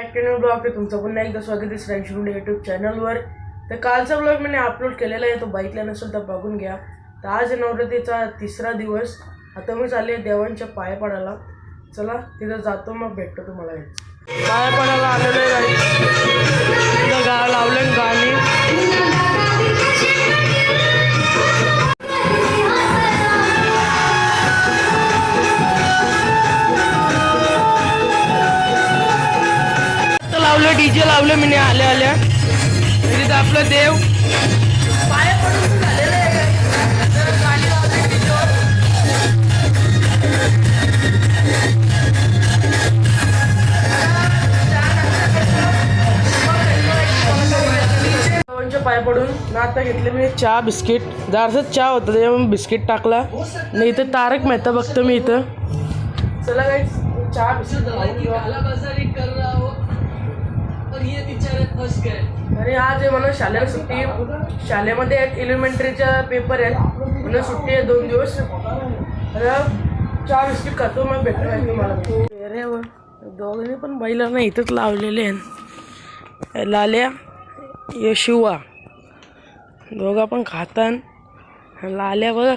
Blog पे तुमचं पुन्हा एकदा स्वागत आहे श्राईशुंडे यूट्यूब चॅनलवर। तर कालचा ब्लॉग मी अपलोड केलेला आहे, तो बाईकला नसेल तर बघून घ्या। तर आज नवरात्रीचा तिसरा दिवस, आता मी चालले देवांच्या पाया पडायला। चला तिथं जातो, मग भेटतो तुम्हाला। पाया पडायला आलेलो आहे, तिथं लावले गाणी। लावलं डीजे लावलं मी आल्या तिथं आपलं देव पाया पडून झालेलं आहे। गाणी लावली देवांच्या पाया पडून ना आता घेतले मी चहा बिस्किट। जारसच चहा होता त्याच्यामुळे बिस्किट टाकला। नाही इथं तारक मेहता बघतो मी इथं। चला गाईस चहा बिस्किट आणि आज आहे म्हणून शाळेला सुट्टी। शाळेमध्ये एलिमेंटरीचा पेपर आहे म्हणून सुट्टी आहे 2 दिवस। तर चहा बिस्किट खातो, मग भेटतो तुम्हाला। अरे व दोघांनी पण बैलांना इथंच लावलेले आहे। लाल्या ये शिवा दोघा पण खातात। लाल्या बघ,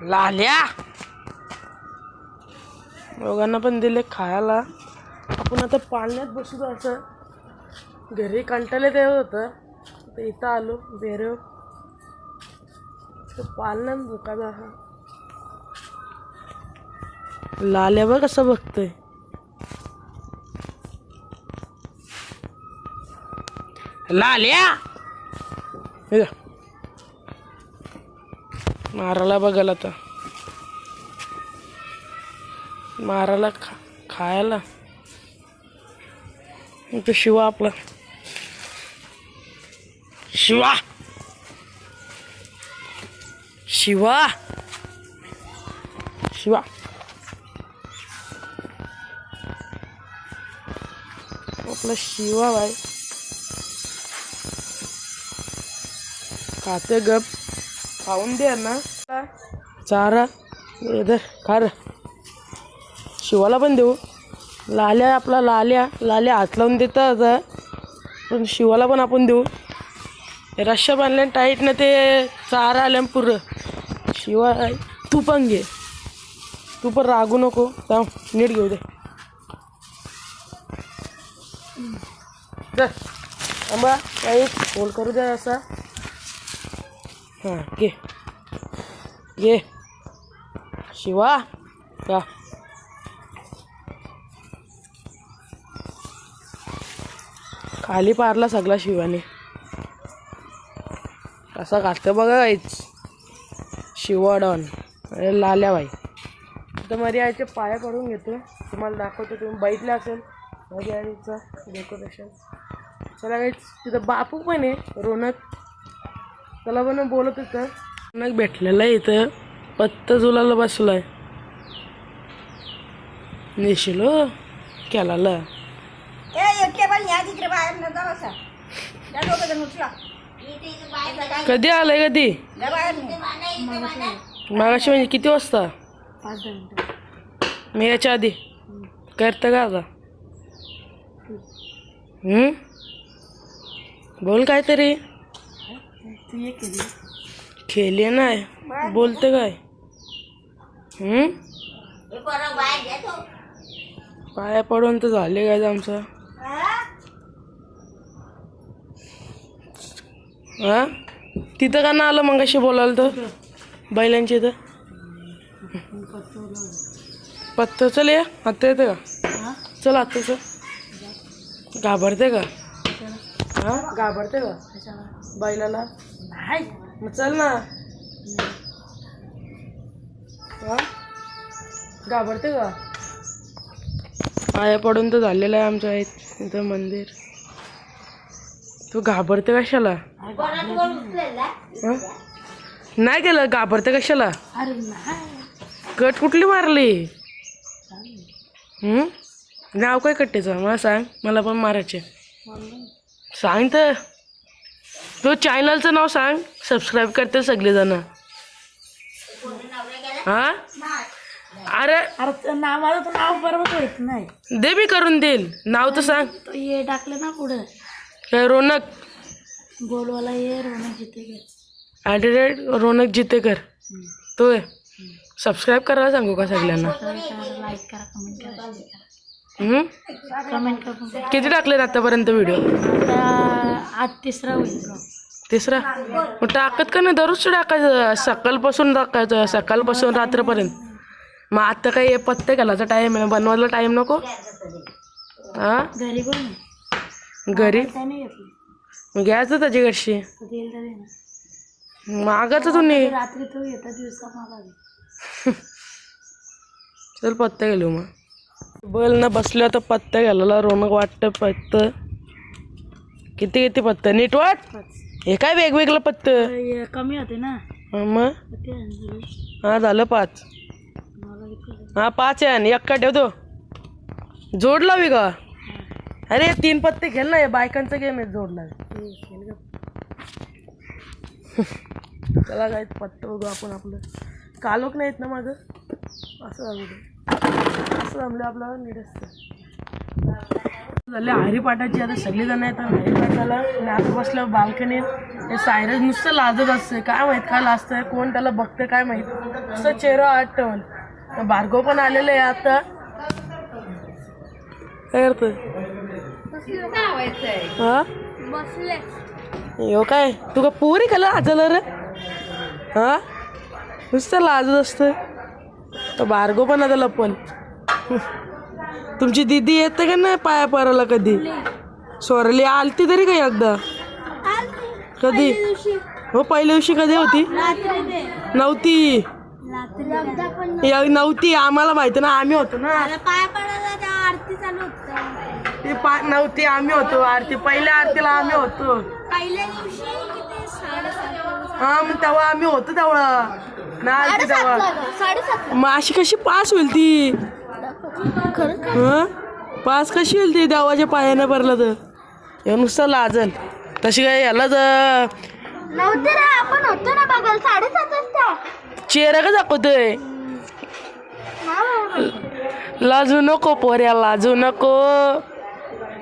लाल्या दोघांना पण दिले खायला। आपण आता पाळण्यात बसू, असं घरी कंटाळले ते होतं तर इथं आलो बेरव पाळण्यात दुकान आहे। लाल्या बघ कसं बघतोय। लाल्या मारायला बघायला, आता मारायला खायला तो शिवा आपला शिवा शिवा शिवा आपला शिवा भाई खाते गप खाऊन दे ना चारा इधर खा। शिवाला पण देऊ। लाल्या आपला लाल्या हात लावून देतात, पण शिवाला पण आपण देऊ। रश्या बांधल्या टाईट ना, ते चारा आल्या पुरं। शिवा तू पण घे, तू पण रागू नको, जाऊ नीट घेऊ दे। आंबा काही होल करू दे असा। हां घे घे शिवा का खाली पारला सगळा शिवाने। कसा खातं बघा काहीच शिवा डॉन लाल्या बाई। तर माझ्या आईचे पाया पडून घेतो, तुम्हाला दाखवतो। तुम्ही बघितलं असेल माझ्या आईचं डेकोरेशन। चला काहीच तिथं बापू पण आहे रोनक, त्याला पण बोलत होतं। रोनक भेटलेला आहे इथं, पत्त झुलाला बसलाय निशिलो केला। कधी आलंय कधी मागाशी, म्हणजे किती वाजता? 5 मिनिटं मी याच्या आधी करतं का आता? बोल काहीतरी खेळली नाही बोलते काय? पाया पडून तर झाले काय आमचं? हा तिथं का ना आलं मग अशी बोलाल तर बैलांची इथं पत्त। चल या आता येते का? चल आत्ताच घाबरते का? हा घाबरते का बैलाला? मग चल ना। हा घाबरते का? पाया पडून तर झालेलं आहे आमच्या इथं मंदिर। तू घाबरते कशाला? नाही केलं घाबरते कशाला? कट कुठली मारली? नाव काय कट्टेचं मला सांग, मला पण मारायचे। सांग तर तो चॅनलचं नाव सांग, सबस्क्राईब करते सगळेजण। हां अरे अरे नाव माझं तर नाव बरोबर येत नाही. दे मी करून देईल. नाव तर सांग. तो ये टाकलं ना पुढं काय रौनक गोलवाला ये रोनक जितेकर @रोनक जितेकर. तो सबस्क्राईब करायला सांगू का सगळ्यांना? लाईक करा कमेंट करा हम्म? कमेंट करा. किती टाकलेत आतापर्यंत व्हिडिओ? आज तिसरा होईल. तिसरा. मग टाकत का नाही? दररोज टाकायचं. सकाळपासून टाकायचं, सकाळपासून रात्रपर्यंत. मग आता काही पत्ते घालायचा टाईम आहे, बनवायला टाईम नको? हा घरी पण घरी नाही घेतली. मग घ्यायचं त्याची कशी देईल तर दे ना. मागायचं तुम्ही. रात्री तो येतात दिवसा मला दे. चल पत्ते घालू मग. बल ना बसल्या तर पत्ते घालायला रौनक वाटतं. पत्त किती किती पत्ते नीट वाट. हे काय वेगवेगळं पत्त कमी होते ना मग. ते आणले. हा झालं 5. हा 5 आहे आणि एक्का ठेवतो. जोड लावी का? अरे 3 पत्ते खेळ ना. हे बायकांचा गेम आहे. जोड लावी. चला काय पत्ते बघू आपण. आपलं कालोक नाहीत ना माझं. असं जमलं आपल्याला नीट असतं. झाले हरिपाठाची. आता सगळेजण येतात हरिपाठाला. आणि आता बसलं बाल्कनीत. हे सायरस नुसतं लाजत असतं. काय माहीत काय लाजतंय, कोण त्याला बघतं काय माहीत. नुसतं चेहरा आठवण. भार्गव पण आलेलं आहे आता. काय करतोय? हा यो काय तू का पुरी का लाजलं रे? हा नुसतं लाजत असतं. भार्गव पण आता लपन. तुमची दिदी येते का नाही पाया परायला कधी? स्वरली आलती तरी काही एकदा? कधी? हो पहिल्या दिवशी कधी होती? नव्हती. नव्हती आम्हाला माहिती ना. आम्ही होतो ना. आरती चालू होत. ती नव्हती. आम्ही होतो आरती. पहिल्या आरतीला आम्ही होतो. पहिल्या दिवशी हा मग तेव्हा आम्ही होतो तेव्हा ना आरती तेव्हा. 7:30. मग अशी कशी पास होईल ती? हा पास कशी होईल ती देवाच्या पायाने भरलं तर? हे नुसतं लाजल. तशी काय याला नव्हते रे आपण होतो ना बघाल. 7:30 वाजता. चेहरा का दाखवतोय? लाजू नको पोऱ्या, लाजू नको.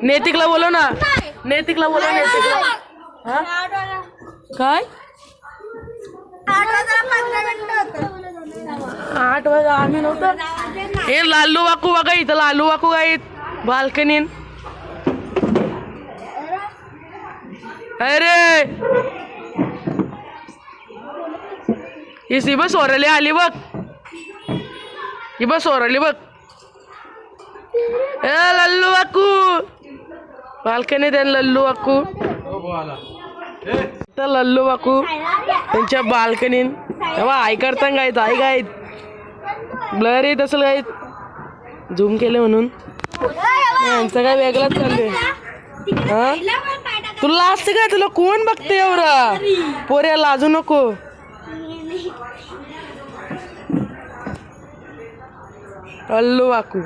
नैतिकला बोलव ना. नैतिकला बोलव. नैतिकला. हा काय 8 वाजता आम्ही नव्हतं. हे लालू वाकू बघा इथं. लालू वाकू काय बाल्कनीन. अरे ही बस ओरली आली बघ. ही बस ओरली बघ. ए लल्लू वाकू बाल्कनीत आहे. लल्लू वाकू तर लल्लू वाकू त्यांच्या बाल्कनीत. तेव्हा आई करता गायत. आई गायत ब्लर येत असेल गायत. झूम केले म्हणून. यांचं काय वेगळंच चाललंय. हा तुला असतं काय? तुला कोण बघते एवढं? पोऱ्या लाजू नको. लल्लू वाकू.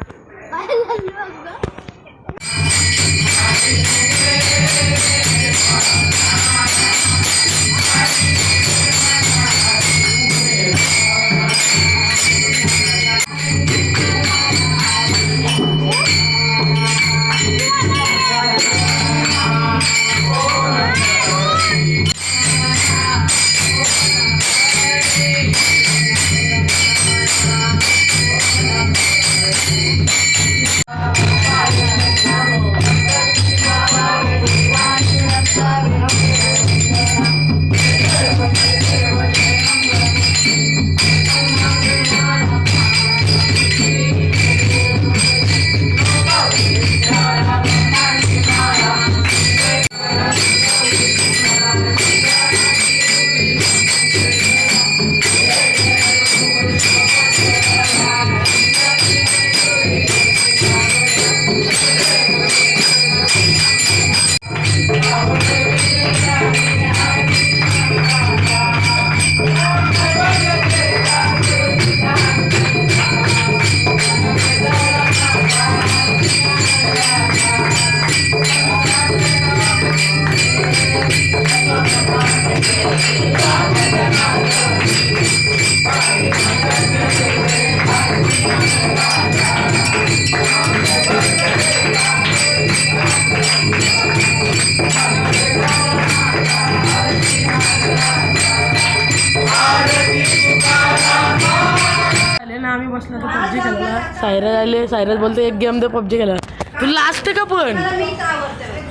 सायराज आले. सायराज बोलतो एक गेम दे पबजी खेळा. तुला लास्ट का पण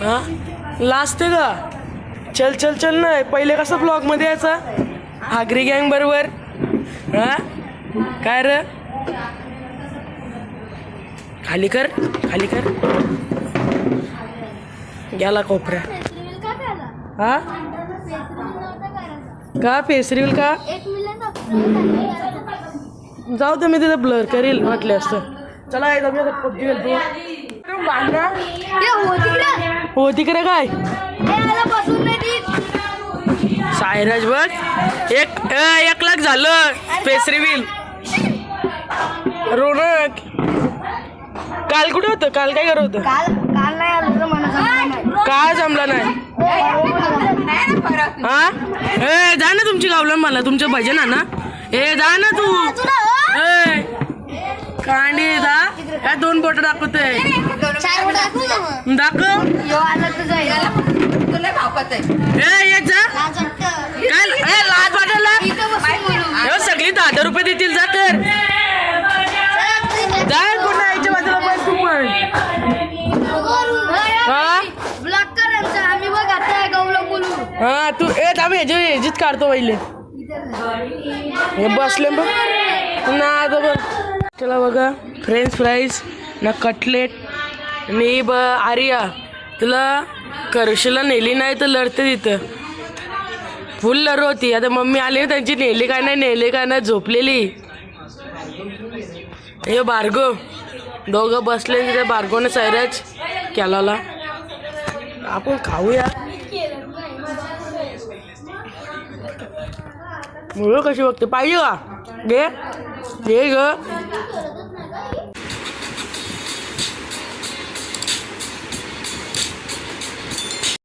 हा लास्ट का? चल चल चल ना. पहिले कसं ब्लॉगमध्ये यायचा आगरी गँग बरोबर. हा काय रे खाली कर खाली कर. गेला कोपऱ्या. हा का फेस रिव्हील का? जाऊ दे मी तिथं ब्लर करील वाटले असतं. चला एकदा मी पबजी खेळतो. हो तिकडे काय सायराज बघ 1 लाख झालं फेस रिव्हील. रोनक काल कुठे होतं? काल काय करत होतं? काय जमला नाही. हा ए जा ना तुमची गावला मला तुमचं भजन आहे ना. ए जा ना तू. ए कांडी जा. काय 2 बोट दाखवतोय दाखव. येत जा काय लाज वाटायला. सगळी 10,000 रुपये देतील जा तर. जा पुन्हा यायच्या बाजूला पण तू पण. हा तू आम्ही ह्याचीच काढतो पहिले. हे बसले बघ ना आता बघ. चला बघा फ्रेंच फ्राईज ना कटलेट आणि आर्या तुला करशीला नेली नाही तर लढते तिथं. फुल लढ होती. आता मम्मी आली त्यांची नेली काय नाही झोपलेली. हे भार्गव दोघं बसले तिथे. भार्गवने सैराज केला. आपण खाऊया. मुलं कशी बघते पाहिजे का? घे घे ग.